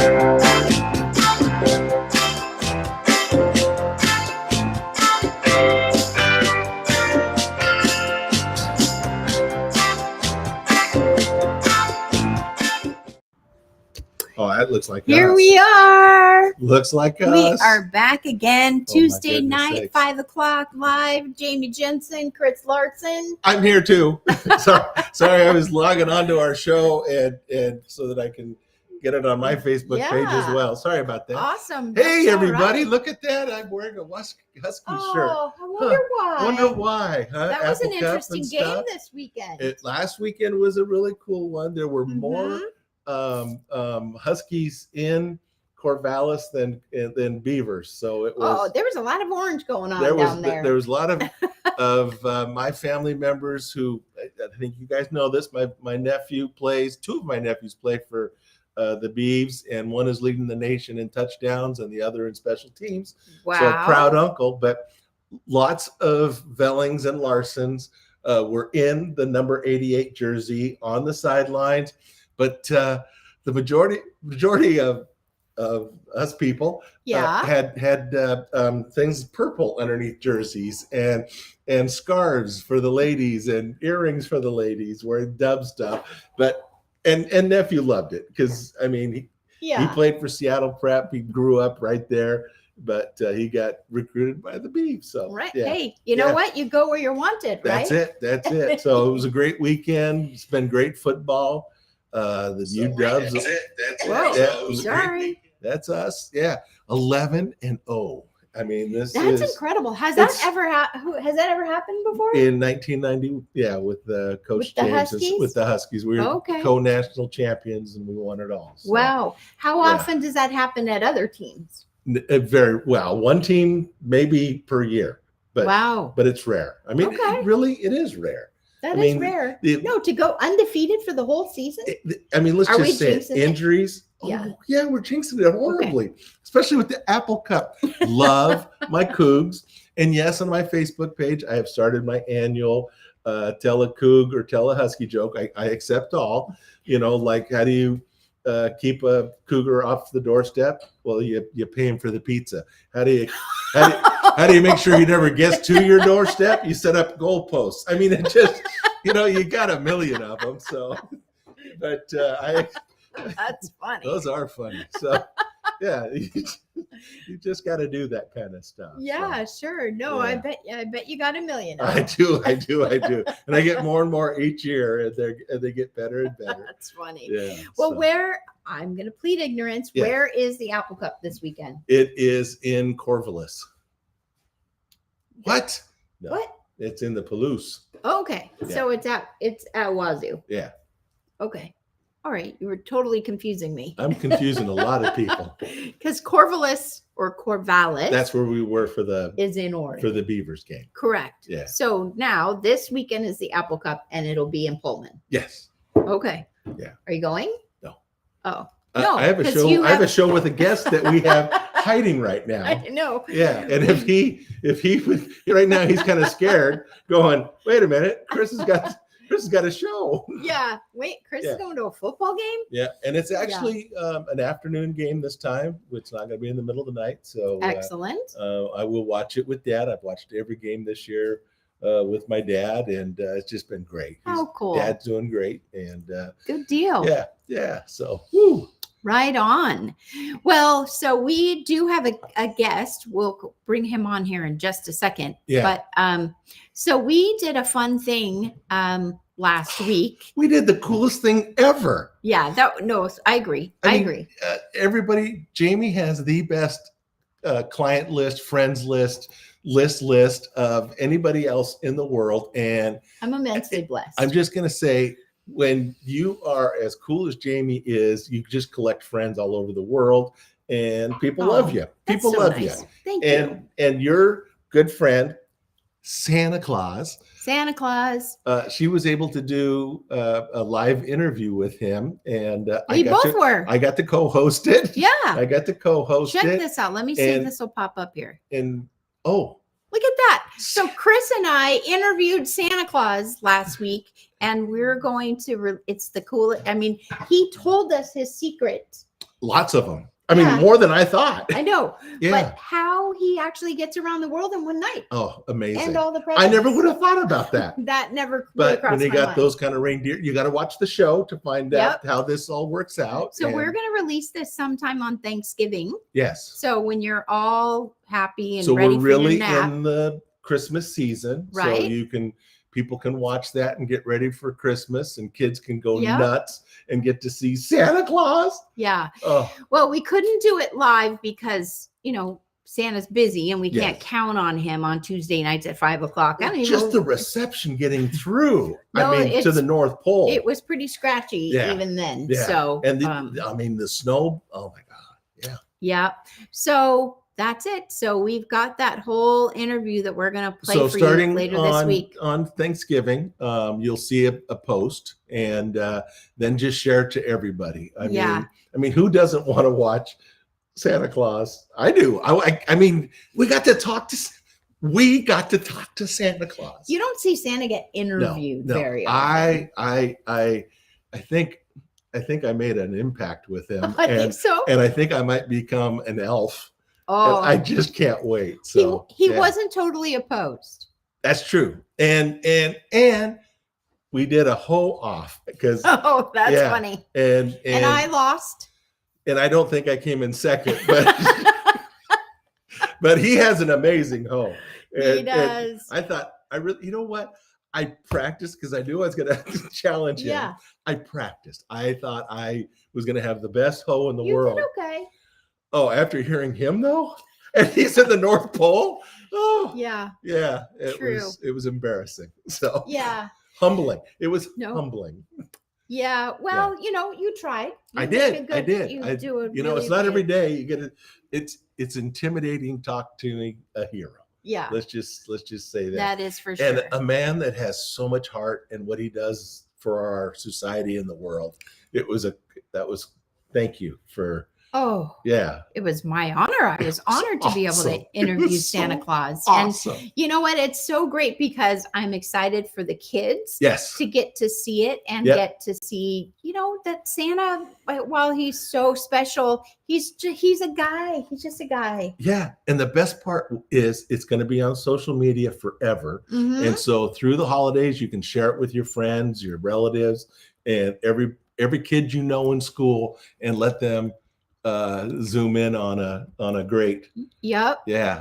Oh, that looks like Here us. we are. Looks like us. We are back again. Oh, Tuesday my night, goodness 5 o'clock live. Jamie Jensen, Chris Larson. I'm here too. sorry, I was logging onto our show and so that I can get it on my Facebook page as well. Sorry about that. Awesome. Hey, That's everybody, all right. look at that. I'm wearing a Husky shirt. Oh, I wonder why. Wonder why. Huh? That was Apple an Cup interesting and game stuff. this weekend. Last weekend was a really cool one. There were more Huskies in Corvallis than Beavers. So it was. Oh, there was a lot of orange going on down there. There was a lot of my family members who, I think you guys know this. My nephew plays. Two of my nephews play for the Beavs, and one is leading the nation in touchdowns, and the other in special teams. Wow! So proud uncle. But lots of Vellings and Larsons were in the number 88 jersey on the sidelines, but the majority of us people had things purple underneath jerseys and scarves for the ladies and earrings for the ladies wearing Dub stuff. But and nephew loved it because I mean he played for Seattle Prep. He grew up right there, but he got recruited by the Beavs. So right. Hey, you know what? You go where you're wanted, right? That's it. So it was a great weekend. It's been great football. The UWs. That's it. Sorry. That's us. Yeah. 11-0. I mean, that's incredible. Has that ever happened before? In 1990, with Coach James with the Huskies. We were co-national champions and we won it all. So, wow. How often does that happen at other teams? Very well. One team maybe per year. But but it's rare. I mean, it is rare. That is rare. To go undefeated for the whole season? Let's just say it. Injuries. Yeah. Oh, yeah, we're jinxing it horribly, especially with the Apple Cup. Love my Cougs. And yes, on my Facebook page, I have started my annual tell a Coug or tell a Husky joke. I accept all. Like how do you keep a Cougar off the doorstep? Well, you pay him for the pizza. How do you make sure he never gets to your doorstep? You set up goalposts. I mean, it just, you got a million of them. So, but that's funny. Those are funny. So, you just got to do that kind of stuff. Yeah, sure. No, I bet you got a million. I do. And I get more and more each year, and they get better and better. That's funny. Yeah. Well, I'm going to plead ignorance. Yeah. Where is the Apple Cup this weekend? It is in Corvallis. What? No, what? It's in the Palouse. Okay. Yeah. So it's at Wazoo. Yeah. Okay. All right. You were totally confusing me. I'm confusing a lot of people. Because Corvallis or Corvallis. That's where we were for the Beavers game. Correct. Yeah. So now this weekend is the Apple Cup and it'll be in Pullman. Yes. Okay. Yeah. Are you going? No. Oh. No. I have a show. I have a show with a guest that we have hiding right now. I know. Yeah. And if he right now he's kind of scared, going, wait a minute, Chris has got a show. Yeah. Wait, Chris is going to a football game? Yeah. And it's actually an afternoon game this time. It's not going to be in the middle of the night. So excellent. I will watch it with Dad. I've watched every game this year with my dad, and it's just been great. Oh, cool. Dad's doing great. And good deal. Yeah. Yeah. So, woo. Right on. Well, so we do have a guest. We'll bring him on here in just a second. Yeah. But so we did a fun thing last week. We did the coolest thing ever. Yeah. I agree. I agree. Everybody, Jamie has the best client list, friends list of anybody else in the world, and I'm immensely blessed. I'm just gonna say, when you are as cool as Jamie is, you just collect friends all over the world, and people love you. People love you. Thank you. And your good friend, Santa Claus. She was able to do a live interview with him, and I got to co-host it. Yeah, I got to co-host it. Check this out. Let me see if this will pop up here. Look at that. So Chris and I interviewed Santa Claus last week, and we're going to, it's the coolest. I mean, he told us his secret Lots of them. I mean, Yeah. more than I thought. I know. Yeah. But how he actually gets around the world in one night. Oh, amazing. And all the I presents. never would have thought about that. That never But crossed when you my got mind. those kind of reindeer, you got to watch the show to find out Yep. how this all works out. So And we're going to release this sometime on Thanksgiving. yes. So when you're all happy and So ready we're for your really nap. in the Christmas season. Right. So people can watch that and get ready for Christmas, and kids can go Yep. nuts and get to see Santa Claus. Yeah. Oh, Well, we couldn't do it live because, Santa's busy and we can't Yes. count on him on Tuesday nights at 5:00. I don't even just the know. reception getting through. No, I mean, to the North Pole. It was pretty scratchy Yeah. even then. Yeah. So, And the snow. Oh my God. Yeah. yeah. So that's it. So we've got that whole interview that we're going to play So for starting you later this week. on Thanksgiving, you'll see a post, and then just share it to everybody. I mean, who doesn't want to watch Santa Claus? I do. I mean, we got to talk to Santa Claus. You don't see Santa get interviewed No. very often. I think I made an impact with him, I think so. and I think I might become an elf. Oh, And I just can't wait. So he yeah. wasn't totally opposed. That's true. And we did a hoe off because Oh, that's Yeah. funny. and I lost. and I don't think I came in second, but but he has an amazing hoe. He And does. I thought you know what? I practiced because I knew I was going to challenge him. Yeah. I practiced. I thought I was going to have the best hoe in the You world. did okay. Oh, after hearing him though, and he's in the North Pole. Oh, Yeah. yeah. True. It was embarrassing. So Yeah. humbling. It was No. humbling. Yeah. Well, you tried. I You did. did a good- I did. You I- do a You know, really it's not every good- day you get it. It's intimidating talk to a hero. Yeah. Let's just say that. That is for sure. And a man that has so much heart and what he does for our society and the world. Thank you for Oh, yeah. it was my honor. I was honored to be able to awesome. It interview was so Santa Claus. Awesome. And you know what? It's so great because I'm excited for the kids Yes. to get to see it and Yep. get to see, that Santa, while he's so special, he's a guy. He's just a guy. Yeah. And the best part is it's going to be on social media forever. Mhm. And so through the holidays, you can share it with your friends, your relatives, and every kid you know in school, and let them zoom in on a great Yep.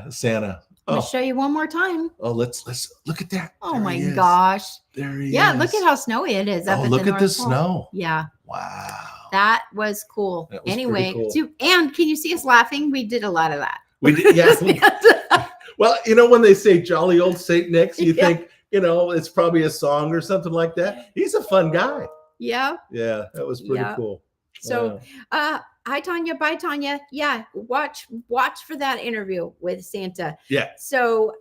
Santa. I'm Oh, gonna show you one more time. let's look at that. Oh There my he is. gosh. There he Yeah, is. look at how snowy it is up Oh, at look the at the North Pole. snow. Yeah, Wow. that was cool. That was pretty Anyway, cool. and can you see us laughing? We did a lot of that. We did, yeah. Well, when they say jolly old Saint Nick's, you Yeah. think, it's probably a song or something like that. He's a fun guy. Yeah. Yeah, that was pretty Yeah. cool. So, Wow. hi Tanya, bye Tanya. Yeah, watch for that interview with Santa. Yeah. So,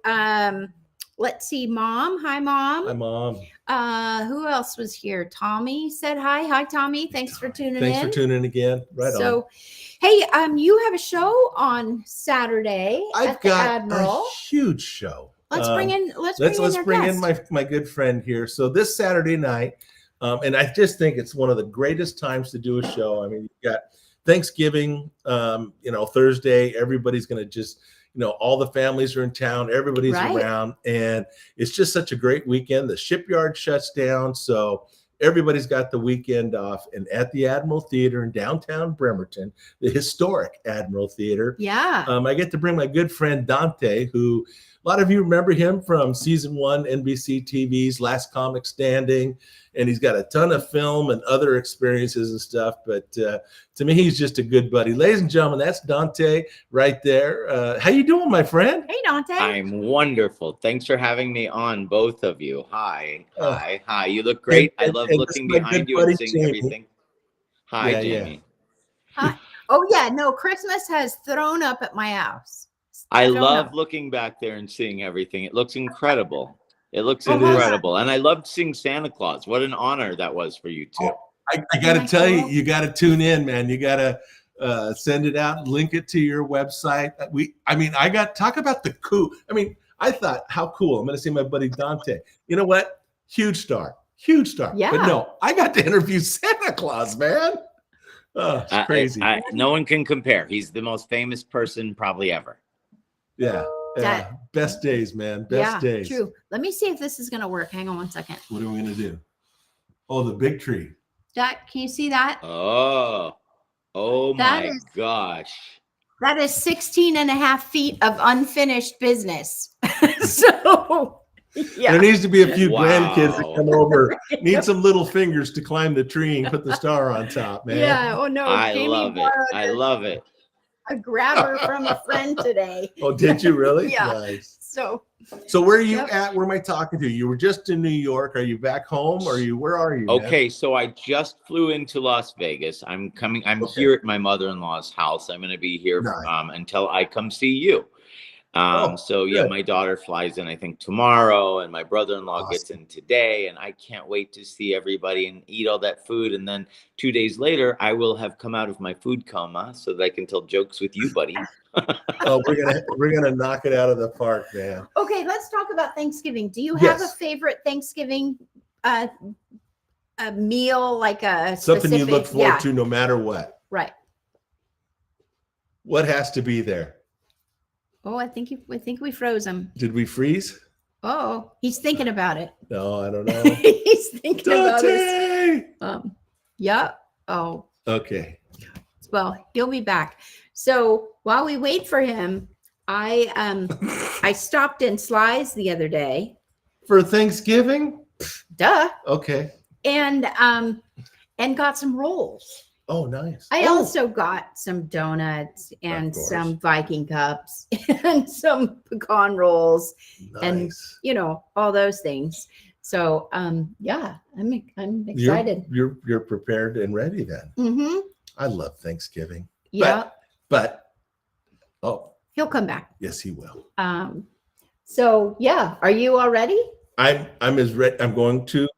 let's see, Mom. Hi, Mom. Hi, Mom. Who else was here? Tommy said hi. Hi, Tommy. Thanks for tuning Thanks in. for tuning in again. Right on. So, hey, you have a show on Saturday I've at the got Admiral. a huge show. Let's bring in. Let's Let's bring in guest. my good friend here. So this Saturday night, and I just think it's one of the greatest times to do a show. I mean, you've got Thanksgiving, Thursday. Everybody's going to just, all the families are in town. Everybody's Right. around, and it's just such a great weekend. The shipyard shuts down, so everybody's got the weekend off. And at the Admiral Theater in downtown Bremerton, the historic Admiral Theater, Yeah. I get to bring my good friend Dante, who a lot of you remember him from season 1 NBC TV's Last Comic Standing, and he's got a ton of film and other experiences and stuff. But to me, he's just a good buddy. Ladies and gentlemen, that's Dante right there. How you doing, my friend? Hey, Dante. I'm wonderful. Thanks for having me on, both of you. Hi. Oh. Hi. You look great. I And love this looking is my behind good you and buddy, seeing Jamie. everything. Hi, Yeah, Jamie. Oh yeah, no, Christmas has thrown up at my house. I Thrown love up. looking back there and seeing everything. It looks incredible. It looks It is. incredible. And I loved seeing Santa Claus. What an honor that was for you too. I got to my tell you, God. you got to tune in, man. You got to send it out, link it to your website. Talk about the cool. I thought, how cool. I'm going to see my buddy Dante. You know what? Huge star. Yeah. But no, I got to interview Santa Claus, man. Oh, it's crazy. No one can compare. He's the most famous person probably ever. Yeah. Best days, man. Best days. True. Let me see if this is going to work. Hang on one second. What are we going to do? Oh, the big tree. Can you see that? Oh my gosh. That is 16 and a half feet of unfinished business. So, yeah. There needs to be a few grandkids that come over. Need some little fingers to climb the tree and put the star on top, man. Yeah. Oh, no. I love it. A grabber from a friend today. Oh, did you really? Yeah. Nice. So where are you at? Where am I talking to? You were just in New York. Are you back home? Where are you? Okay, man? so I just flew into Las Vegas. I'm here at my mother-in-law's house. I'm going to be here until I come see you. Good. My daughter flies in, I think, tomorrow, and my brother-in-law gets in today, and I can't wait to see everybody and eat all that food. And then 2 days later, I will have come out of my food coma so that I can tell jokes with you, buddy. Oh, we're gonna knock it out of the park, man. Okay, let's talk about Thanksgiving. Do you have a favorite Thanksgiving a meal, like a something specific, you look forward to no matter what? Right. What has to be there? Oh, I think we froze him. Did we freeze? Oh, he's thinking about it. No, I don't know. He's thinking about it. Yeah. Oh. Okay. Well, he'll be back. So while we wait for him, I stopped in Sly's the other day. For Thanksgiving? Duh. Okay. And got some rolls. Oh, nice. I also got some donuts and some Viking cups and some pecan rolls and all those things. So yeah, I'm excited. You're prepared and ready then. Mm-hmm. I love Thanksgiving. Yeah. But he'll come back. Yes, he will. So yeah, are you all ready? I'm as ready. I'm going to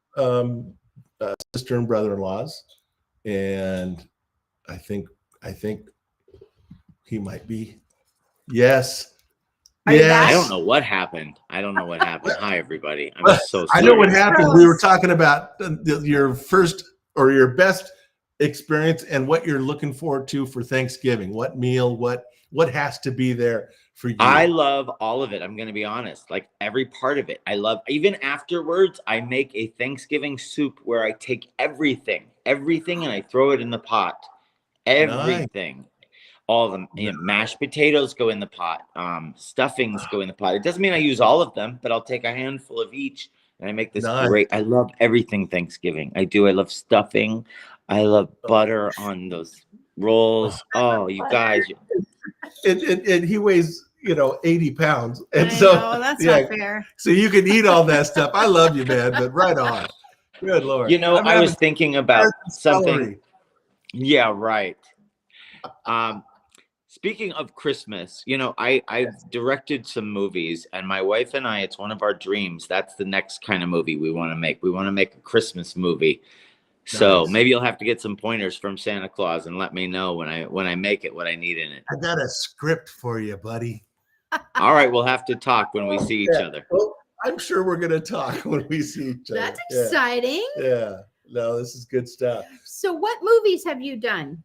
sister and brother-in-law's, and I think he might be. Yes. I don't know what happened. Hi, everybody. I'm so sorry. I know what happened. We were talking about your first or your best experience and what you're looking forward to for Thanksgiving. What meal, what has to be there for you? I love all of it. I'm going to be honest, like every part of it. I love, even afterwards, I make a Thanksgiving soup where I take everything, and I throw it in the pot. Everything. Nice. All of them. Mashed potatoes go in the pot. Stuffings go in the pot. It doesn't mean I use all of them, but I'll take a handful of each and I make this great. I love everything Thanksgiving. I do. I love stuffing. I love butter on those rolls. Oh, you guys. And he weighs, 80 pounds. And that's not fair. So you can eat all that stuff. I love you, man, but right on. Good Lord. I was thinking about something. Yeah, right. Speaking of Christmas, I've directed some movies, and my wife and I, it's one of our dreams. That's the next kind of movie we want to make. We want to make a Christmas movie. So maybe you'll have to get some pointers from Santa Claus and let me know when I make it, what I need in it. I got a script for you, buddy. All right. We'll have to talk when we see each other. Well, I'm sure we're going to talk when we see each other. That's exciting. Yeah. No, this is good stuff. So what movies have you done?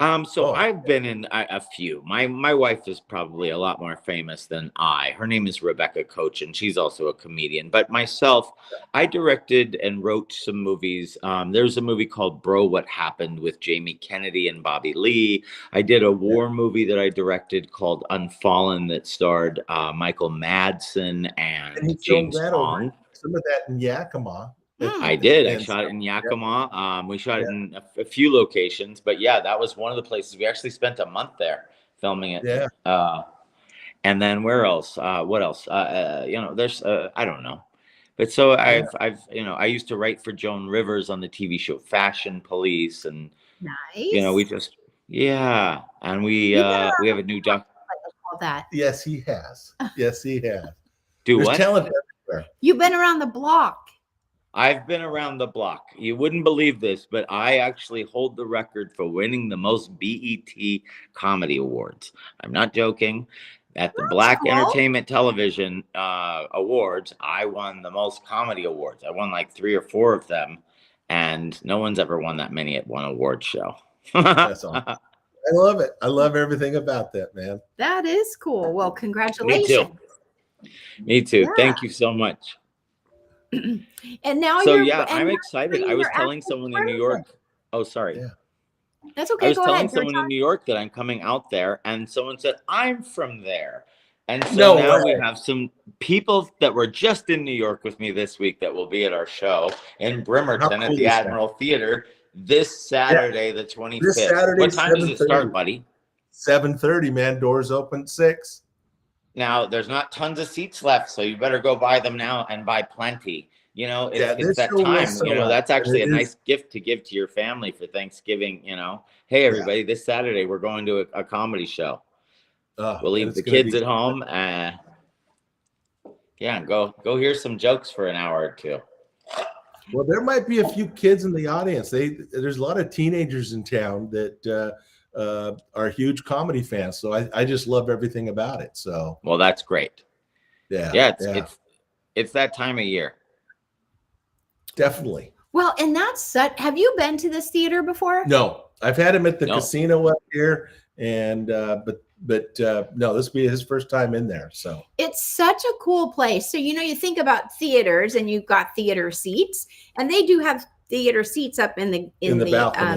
I've been in a few. My wife is probably a lot more famous than I. Her name is Rebecca Coach, and she's also a comedian. But myself, I directed and wrote some movies. There's a movie called Bro, What Happened with Jamie Kennedy and Bobby Lee. I did a war movie that I directed called Unfallen that starred Michael Madsen and James Bond. Some of that in Yakima. I did. I shot it in Yakima. We shot it in a few locations, but yeah, that was one of the places. We actually spent a month there filming it. Yeah. And then where else? What else? There's I don't know. But so I used to write for Joan Rivers on the TV show Fashion Police, and we just and we have a new doc. That. Yes, he has. Yes, he has. There's what? Talent everywhere. You've been around the block. I've been around the block. You wouldn't believe this, but I actually hold the record for winning the most BET comedy awards. I'm not joking. At the Black Entertainment Television Awards, I won the most comedy awards. I won like 3 or 4 of them, and no one's ever won that many at one award show. That's awesome. I love it. I love everything about that, man. That is cool. Well, Me congratulations. too. Me too. Yeah. Thank you so much. And now So you're yeah, and I'm you're excited. bringing I was your telling actual someone in New friends. York. Oh, sorry. Yeah. That's I okay. was Go telling ahead. someone in New York that I'm coming out there, and someone said, I'm from there. And so No now way. we have some people that were just in New York with me this week that will be at our show in Bremerton at cool the is that? Admiral Theater this Saturday, the 25th. This Saturday, What time does it 7:30. start, buddy? 7:30, man. Doors open 6. Now, there's not tons of seats left, so you better go buy them now and buy plenty. You know, it's This that show will time. sell You know, out, that's and actually it a is- nice gift to give to your family for Thanksgiving. You know, hey, everybody, this Saturday we're going to a comedy show. We'll leave the kids at home. Yeah, go hear some jokes for an hour or two. Well, there might be a few kids in the audience. There's a lot of teenagers in town that are huge comedy fans. So I just love everything about it. So Well, that's great. yeah, It's that time of year. Definitely. Well, and that's such. Have you been to this theater before? No, I've had him at the No. casino up here, and but no, this will be his first time in there. So It's such a cool place. So, you think about theaters and you've got theater seats, and they do have theater seats up in the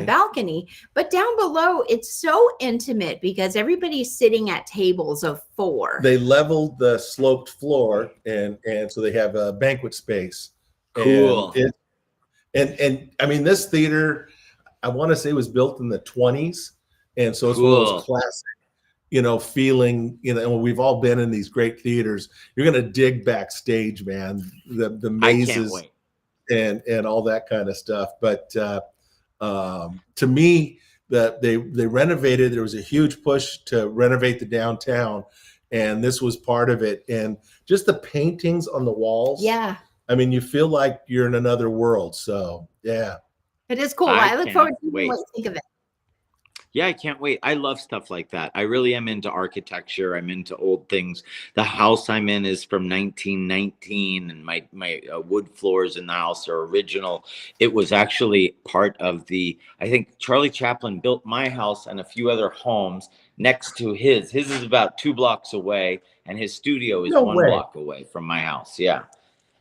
balcony. But down below, it's so intimate because everybody's sitting at tables of 4. they leveled the sloped floor, and so they have a banquet space. Cool. And I mean, this theater, I want to say, was built in the 20s, and so it's one of those classic, feeling. We've all been in these great theaters. You're gonna dig backstage, man. The mazes. I can't wait. And all that kind of stuff. But to me, that they renovated. There was a huge push to renovate the downtown, and this was part of it. And just the paintings on the walls. Yeah. I mean, you feel like you're in another world. So yeah. It is cool. I look forward to wait. what you think of it. Yeah, I can't wait. I love stuff like that. I really am into architecture. I'm into old things. The house I'm in is from 1919, and my wood floors in the house are original. It was actually part of I think Charlie Chaplin built my house and a few other homes next to his. His is about 2 blocks away, and his studio is 1 block away from my house. Yeah.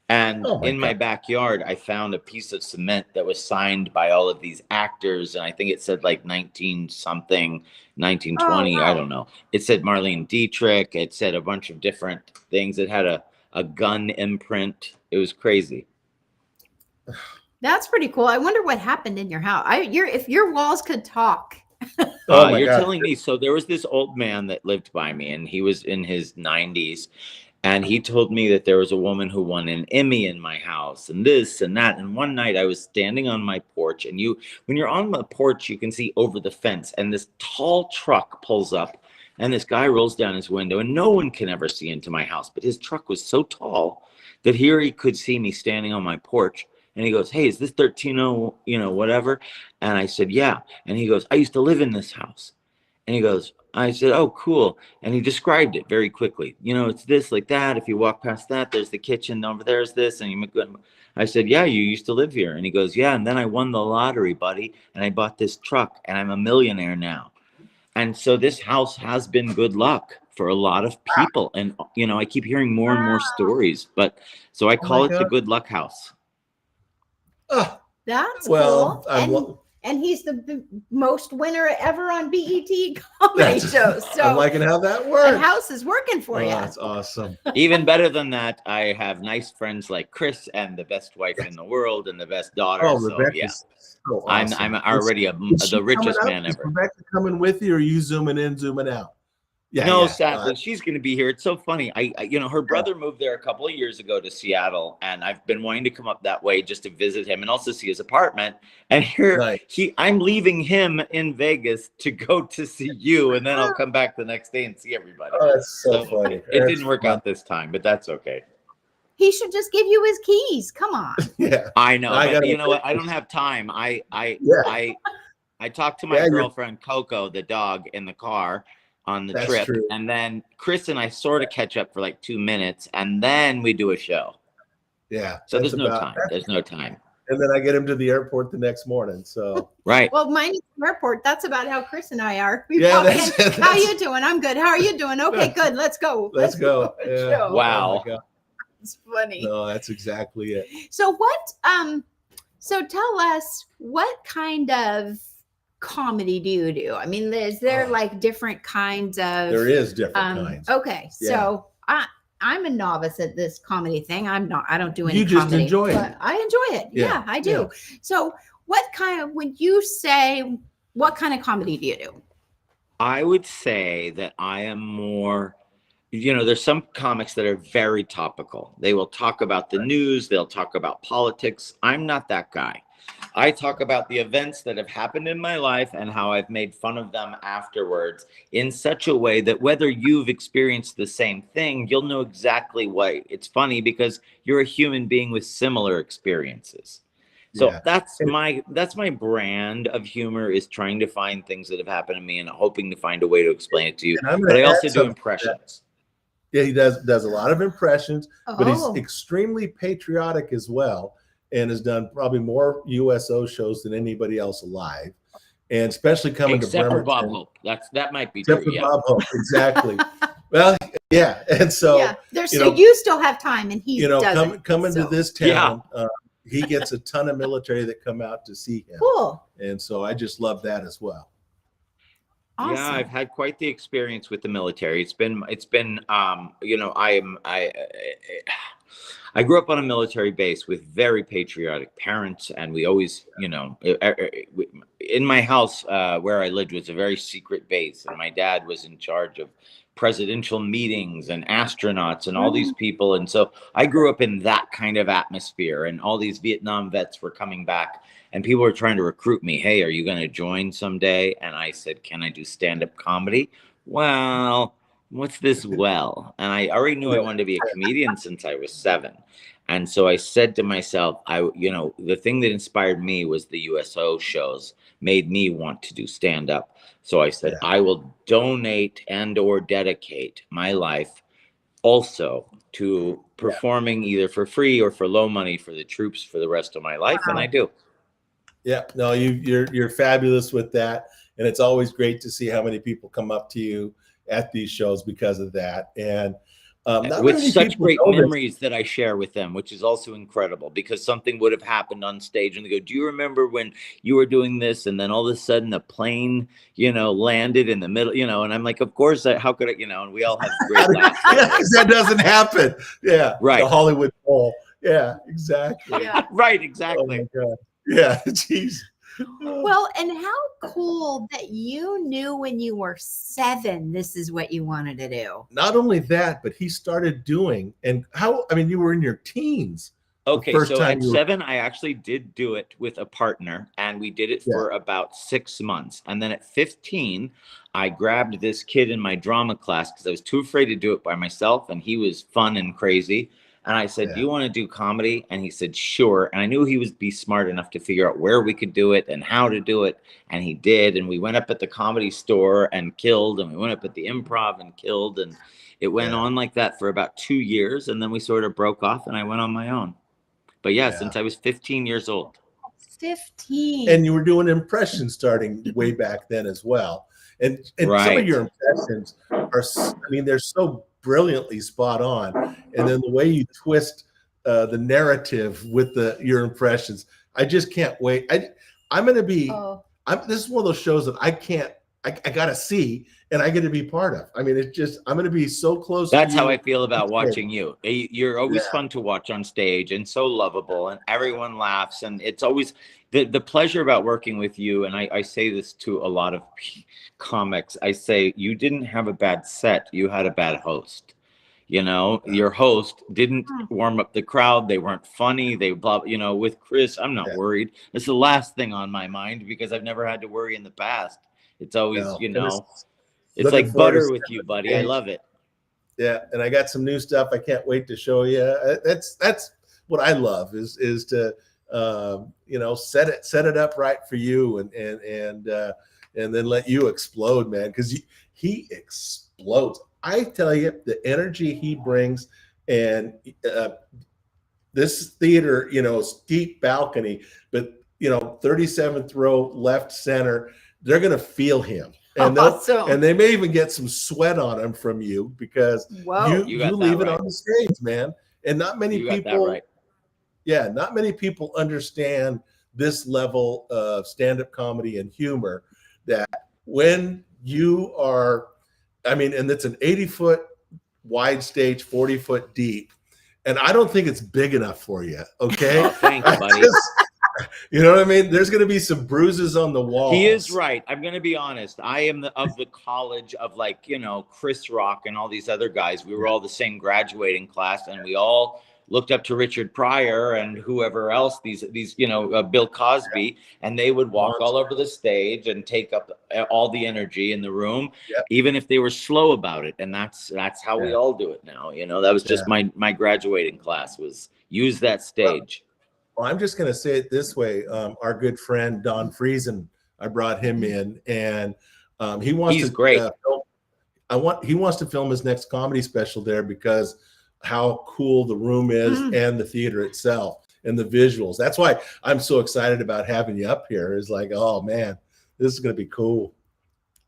And in my backyard, I found a piece of cement that was signed by all of these actors. And I think it said like 19-something, 1920. I don't know. It said Marlene Dietrich. It said a bunch of different things. It had a gun imprint. It was crazy. That's pretty cool. I wonder what happened in your house. If your walls could talk. You're telling me. So there was this old man that lived by me, and he was in his 90s. And he told me that there was a woman who won an Emmy in my house, and this and that. And one night I was standing on my porch, and when you're on the porch, you can see over the fence, and this tall truck pulls up, and this guy rolls down his window, and no one can ever see into my house. But his truck was so tall that here he could see me standing on my porch. And he goes, "Hey, is this 130, whatever?" And I said, "Yeah." And he goes, "I used to live in this house." And he goes, I said, "Oh, cool." And he described it very quickly. It's this, like that. If you walk past that, there's the kitchen. Over there's this. And I said, "Yeah, you used to live here." And he goes, "Yeah. And then I won the lottery, buddy. And I bought this truck, and I'm a millionaire now." And so this house has been good luck for a lot of people. And, I keep hearing more and more stories. But so I call it the good luck house. That's cool. And he's the most winner ever on BET comedy shows. So I'm liking how that works. The house is working for you. That's awesome. Even better than that, I have nice friends like Chris and the best wife in the world and the best daughter. Oh, so Rebecca's so awesome. I'm already the richest man ever. Is Rebecca coming with you, or are you zooming in, zooming out? Yeah, no, sadly, she's going to be here. It's so funny. Her brother moved there a couple of years ago to Seattle, and I've been wanting to come up that way just to visit him and also see his apartment. And here, I'm leaving him in Vegas to go to see you, and then I'll come back the next day and see everybody. Oh, that's so funny. It didn't work out this time, but that's okay. He should just give you his keys. Come on. Yeah, I know. But you know what? I don't have time. I talked to my girlfriend Coco, the dog, in the car on the trip. True. And then Chris and I sort of catch up for like 2 minutes, and then we do a show. Yeah. So there's no time. There's no time. and then I get him to the airport the next morning. So Right. Well, mine is the airport. That's about how Chris and I are. We Yeah, walk that's- in. that's- How you doing? I'm good. How are you doing? Okay, good. Let's go. let's go. to the Yeah. show. Wow. Oh my God. It's funny. No, that's exactly it. So so tell us, what kind of comedy do you do? I mean, is there like different kinds of There is different kinds. Okay. Yeah. So I'm a novice at this comedy thing. I don't do any You just comedy, enjoy it. but I enjoy it. Yeah, Yeah, I do. So when you say, what kind of comedy do you do? I would say that I am more, there's some comics that are very topical. They will talk about the news. They'll talk about politics. I'm not that guy. I talk about the events that have happened in my life and how I've made fun of them afterwards in such a way that whether you've experienced the same thing, you'll know exactly why it's funny, because you're a human being with similar experiences. So Yeah. that's my brand of humor, is trying to find things that have happened to me and hoping to find a way to explain it to you. But I also do impressions. Yeah, he does a lot of impressions, but he's Oh. extremely patriotic as well, and has done probably more USO shows than anybody else alive, and especially coming Except to for Bremerton. Bob Hope. That might be Except true. for Yeah. Bob Hope, exactly. Well, yeah, and so Yeah, there's you know- you still have time, and he doesn't. coming so. to this town, he gets a ton of military that come out to see him, Cool. and so I just love that as well. Awesome. Yeah, I've had quite the experience with the military. It's been I grew up on a military base with very patriotic parents, and we always, in my house where I lived was a very secret base, and my dad was in charge of presidential meetings and astronauts and all these people, and so I grew up in that kind of atmosphere, and all these Vietnam vets were coming back, and people were trying to recruit me. Hey, are you going to join someday? And I said, can I do stand-up comedy? Well, what's this? Well, and I already knew I wanted to be a comedian since I was 7. And so I said to myself, the thing that inspired me was the USO shows, made me want to do stand-up. So I said, I will donate and or dedicate my life also to performing either for free or for low money for the troops for the rest of my life. And I do. Yeah, no, you're fabulous with that, and it's always great to see how many people come up to you at these shows because of that, and with such great memories that I share with them, which is also incredible, because something would have happened on stage and they go, do you remember when you were doing this? And then all of a sudden the plane, landed in the middle, and I'm like, of course, how could it, and we all have great laughs. Yeah, 'cause that doesn't happen. Yeah, right. The Hollywood Bowl. Yeah, exactly. Yeah. Right, exactly. Oh my God. Yeah, jeez. Well, and how cool that you knew when you were 7 this is what you wanted to do. Not only that, but he started doing, and you were in your teens. Okay, so at 7, I actually did do it with a partner, and we did it for about 6 months. And then at 15, I grabbed this kid in my drama class because I was too afraid to do it by myself, and he was fun and crazy. And I said, do you want to do comedy? And he said, sure. And I knew he would be smart enough to figure out where we could do it and how to do it. And he did. And we went up at the Comedy Store and killed. And we went up at the Improv and killed. And it went on like that for about 2 years. And then we sort of broke off and I went on my own. But since I was 15 years old. 15. And you were doing impressions starting way back then as well. And some of your impressions are, they're so brilliantly spot on, and then the way you twist the narrative with your impressions, I just can't wait. I'm going to be. This is one of those shows that I gotta see, and I get to be part of. I'm going to be so close. That's how I feel about watching you. You're always fun to watch on stage and so lovable, and everyone laughs, and it's always the pleasure about working with you. And I say this to a lot of comics. I say, you didn't have a bad set. You had a bad host. Your host didn't warm up the crowd. They weren't funny. They with Chris, I'm not worried. It's the last thing on my mind because I've never had to worry in the past. It's always, it's like butter with you, buddy. I love it. Yeah. And I got some new stuff I can't wait to show you. That's what I love is to, set it up right for you and then let you explode, man. Because he explodes. I tell you, the energy he brings, and this theater, steep balcony, but 37th row left center, they're going to feel him. And Awesome. and they may even get some sweat on them from you because Whoa. you leave it on the stage, man. And not many people, not many people understand this level of stand-up comedy and humor, that when you are, and it's an 80-foot wide stage, 40-foot deep, and I don't think it's big enough for you. Okay. Oh, thanks, buddy. You know what I mean? There's going to be some bruises on the wall. He is right. I'm going to be honest. I am of the college of Chris Rock and all these other guys. We were all the same graduating class, and we all looked up to Richard Pryor and whoever else, these Bill Cosby, and they would walk all over the stage and take up all the energy in the room, even if they were slow about it. And that's how we all do it now. That was just my graduating class, was use that stage. Well, I'm just going to say it this way. Our good friend Don Friesen, I brought him in, and he's great. He wants to film his next comedy special there because how cool the room is and the theater itself and the visuals. That's why I'm so excited about having you up here. It's like, oh man, this is going to be cool.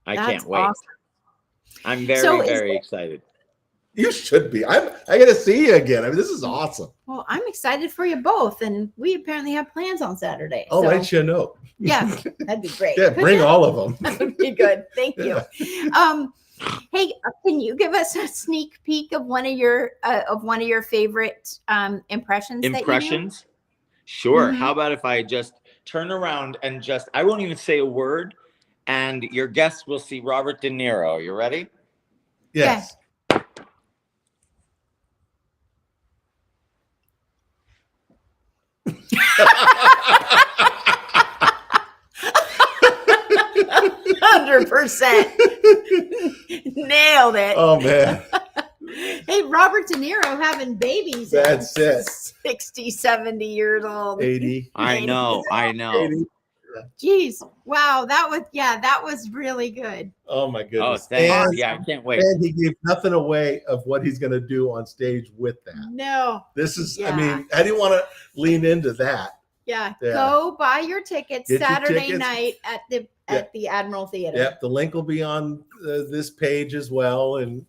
I can't wait. Awesome. I'm very excited. You should be. I got to see you again. This is awesome. Well, I'm excited for you both, and we apparently have plans on Saturday. I'll let you know. Yeah, that'd be great. Yeah, bring all of them. That'd be good. Thank you. Hey, can you give us a sneak peek of one of your favorite impressions? Impressions? Sure. How about if I just turn around and I won't even say a word, and your guests will see Robert De Niro. You ready? Yes. Yeah. 100%. Nailed it. Oh man. Hey, Robert De Niro having babies. That's it. 60, 70 years old. 80. I know. 80. Jeez. Wow. That was really good. Oh my goodness. Oh, thanks. I can't wait. And he gave nothing away of what he's going to do on stage with that. No. This is, how do you want to lean into that? Yeah. Go buy your tickets Saturday night at the Admiral Theater. Yep. The link will be on this page as well. And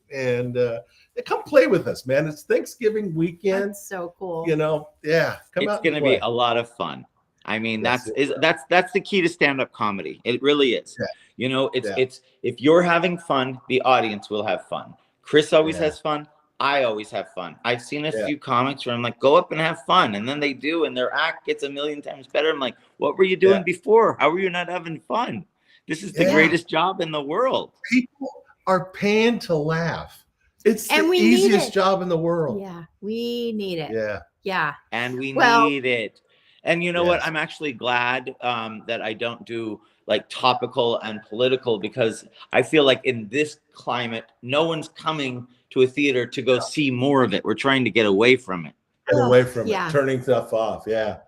come play with us, man. It's Thanksgiving weekend. That's so cool. Come out. It's going to be a lot of fun. That's the key to stand-up comedy. It really is. Yeah. It's if you're having fun, the audience will have fun. Chris always has fun. I always have fun. I've seen a few comics where I'm like, go up and have fun. And then they do, and their act gets a million times better. I'm like, what were you doing before? How were you not having fun? This is the greatest job in the world. People are paying to laugh. It's the easiest job in the world. Yeah, we need it. Yeah. And we need it. And you know what? I'm actually glad that I don't do like topical and political, because I feel like in this climate, no one's coming to a theater to go see more of it. We're trying to get away from it. Get away from it, turning stuff off. Yeah.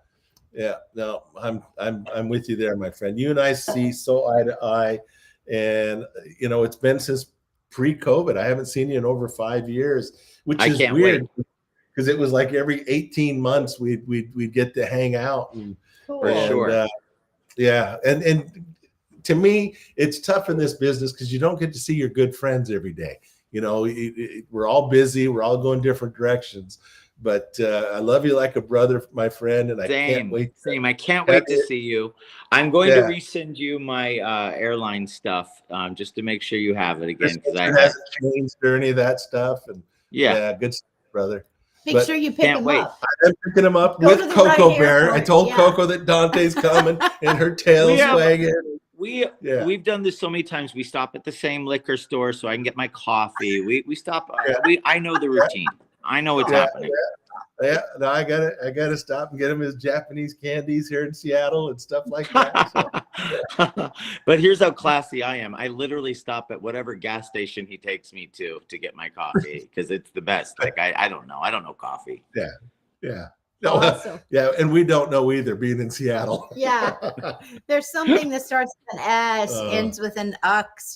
No, I'm with you there, my friend. You and I see so eye to eye, and it's been since pre-COVID. I haven't seen you in over 5 years, which is weird. Because it was like every 18 months we'd get to hang out. And sure. And to me, it's tough in this business because you don't get to see your good friends every day. We're all busy. We're all going different directions. But I love you like a brother, my friend, and I can't wait. I can't wait to see you. I'm going to resend you my airline stuff just to make sure you have it again. Because I haven't changed or any of that stuff. And good stuff, brother. Make sure you pick them up. I'm picking them up with Coco Bear. I told Coco that Dante's coming and her tail's wagging. We've done this so many times. We stop at the same liquor store so I can get my coffee. We stop. I know the routine. I know what's happening. No, I gotta stop and get him his Japanese candies here in Seattle and stuff like that. So, But here's how classy I am. I literally stop at whatever gas station he takes me to get my coffee because it's the best. Like I don't know coffee. Yeah. No, and we don't know either, being in Seattle. Yeah, there's something that starts with an S, ends with an Ux,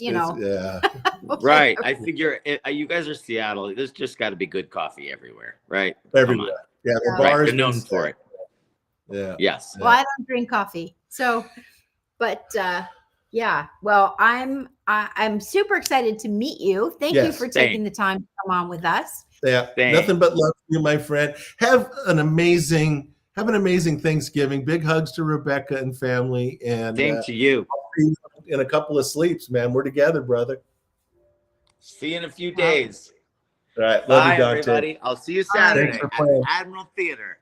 Right. I figure you guys are Seattle. There's just got to be good coffee everywhere, right? Everywhere. Yeah, the Yeah. bar Right, has they're been known set. for it. Yeah. Yes. Well, I don't drink coffee, so, but yeah. Well, I'm super excited to meet you. Thank you Yes, for same. taking the time to come on with us. Yeah. Thanks. Nothing but love to you, my friend. Have an amazing Thanksgiving. Big hugs to Rebecca and family. And Same to you. in a couple of sleeps, man. We're together, brother. See you in a few days. All right. Love Bye, you, Dante. everybody. I'll see you All right. Saturday Thanks for at the playing. Admiral Theater.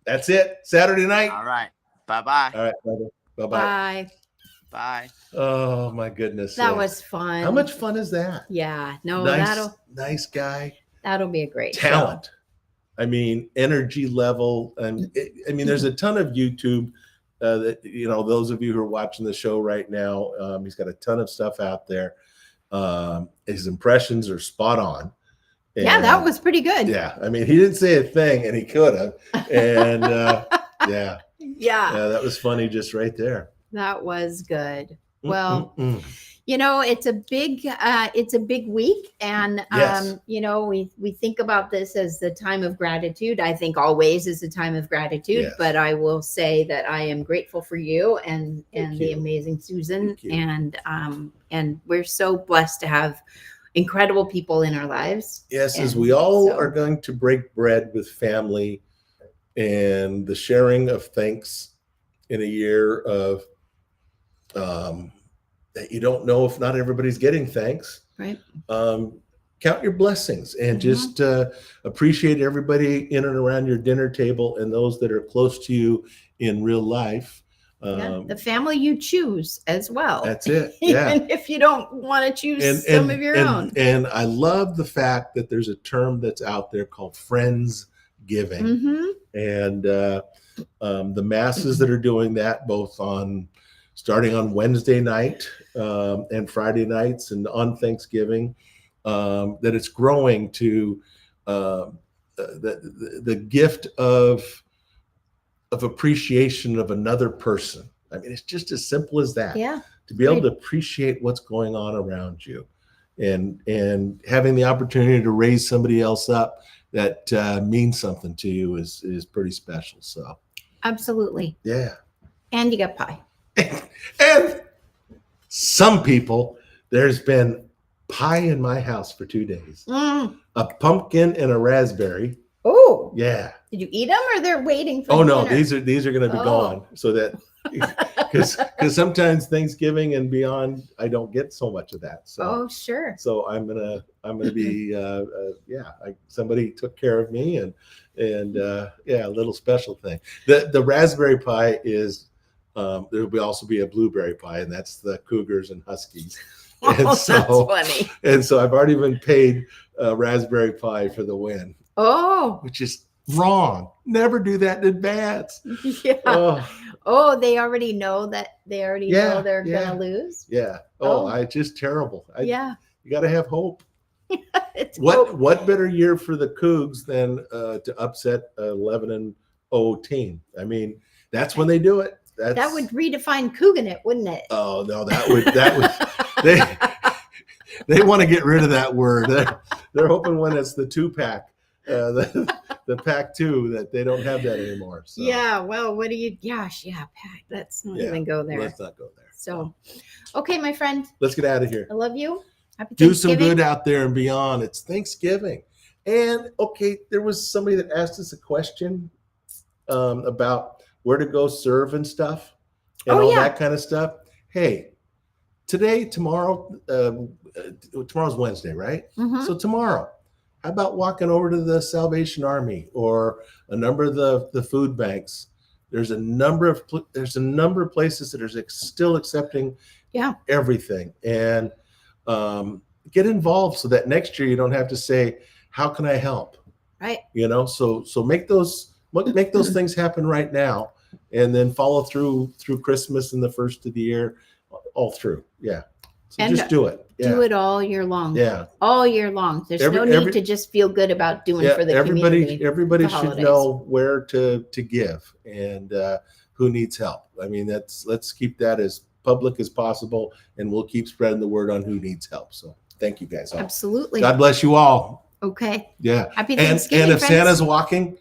That's it. Saturday night. All right. Bye-bye. All right, brother. Bye-bye. Bye. Bye. Oh my goodness. That was fun. How much fun is that? Yeah. No, Nice guy. that'll be a great Talent. show. I mean, energy level. And I mean, there's a ton of YouTube that, those of you who are watching the show right now, he's got a ton of stuff out there. His impressions are spot on. Yeah, that was pretty good. Yeah. I mean, he didn't say a thing and he could have. And yeah, that was funny just right there. That was good. Well, Mm-mm-mm. it's a big week, and Yes. we think about this as the time of gratitude. I think always is a time of gratitude, Yes. but I will say that I am grateful for you and Thank the you. amazing Susan, Thank you. and we're so blessed to have incredible people in our lives. Yes, as And we all so- are going to break bread with family and the sharing of thanks in a year of that you don't know if not everybody's getting thanks. Right. Count your blessings and Mhm. just appreciate everybody in and around your dinner table and those that are close to you in real life. Yeah, the family you choose as well. That's it. Yeah. Even if you don't want to choose some of your own. And I love the fact that there's a term that's out there called Friendsgiving. Mhm. And the masses that are doing that both starting on Wednesday night and Friday nights and on Thanksgiving, that it's growing to the gift of appreciation of another person. I mean, it's just as simple as that. Yeah. To be able Right. to appreciate what's going on around you, and having the opportunity to raise somebody else up that means something to you is pretty special. So Absolutely. yeah. And you got pie. And some people, there's been pie in my house for 2 days. A pumpkin and a raspberry. Oh, Yeah. did you eat them or they're waiting for Oh no, dinner? these are going to be Oh. gone. So that because sometimes Thanksgiving and beyond, I don't get so much of that. So Oh, sure. so I'm gonna be somebody took care of me and a little special thing. The raspberry pie is there will also be a blueberry pie, and that's the Cougars and Huskies. And Oh, so- that's funny. And so I've already been paid raspberry pie for the win, Oh, which is wrong. Never do that in advance. yeah. Oh, they already know that Yeah, know they're yeah. gonna lose. Yeah. Oh. It's just terrible. Yeah. You got to have hope. It's What better year for the Cougs than to upset 11-0 team? I mean, that's when they do it. that would redefine Couganet, wouldn't it? Oh no, that would they want to get rid of that word. They're hoping when it's the 2-pack, the pack 2, that they don't have that anymore. So Yeah. Well, what do you? Gosh, yeah. Pat, let's not Yeah, even go there. let's not go there. So, okay, my friend, Let's get out of here. I love you. Happy Do some Thanksgiving. good out there and beyond. It's Thanksgiving. And okay, there was somebody that asked us a question about where to go serve and stuff and Oh, all yeah. that kind of stuff. Hey, tomorrow's Wednesday, right? Mhm. So tomorrow, how about walking over to the Salvation Army or a number of the food banks? There's a number of places that are still accepting everything, and get involved so that next year you don't have to say, "How can I help?" Right. So make those things happen right now, and then follow through Christmas and the first of the year, all through. Yeah. So And just do it. Yeah. Do it all year long. Yeah. All year long. There's no need to just feel good about doing for the community. Everybody the should holidays. know where to give and who needs help. I mean, let's keep that as public as possible, and we'll keep spreading the word on who needs help. So thank you guys all. Absolutely. God bless you all. Okay. Yeah. Happy And Thanksgiving, if friends. Santa's walking,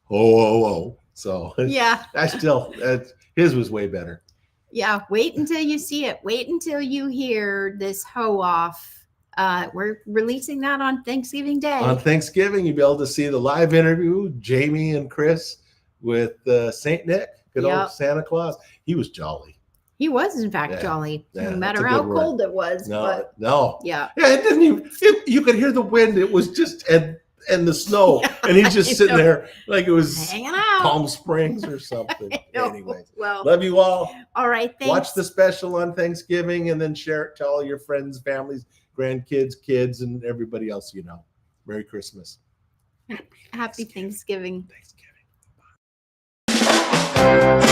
So Yeah. His was way better. Yeah. Wait until you see it. Wait until you hear this hoe off. We're releasing that on Thanksgiving Day. On Thanksgiving, you'll be able to see the live interview, Jamie and Chris with St. Nick, good old Santa Claus. He was jolly. He was, in fact, jolly, no matter a how good word. cold it was. No. Yeah. Yeah, it didn't even, you could hear the wind. It was just, and the snow. And he's just sitting there like it was hanging out. Palm Springs or something. Anyways, well, love you all. All right. Thanks. Watch the special on Thanksgiving and then share it to all your friends, families, grandkids, kids, and everybody else you know. Merry Christmas. Happy Thanksgiving. Thanksgiving. Bye.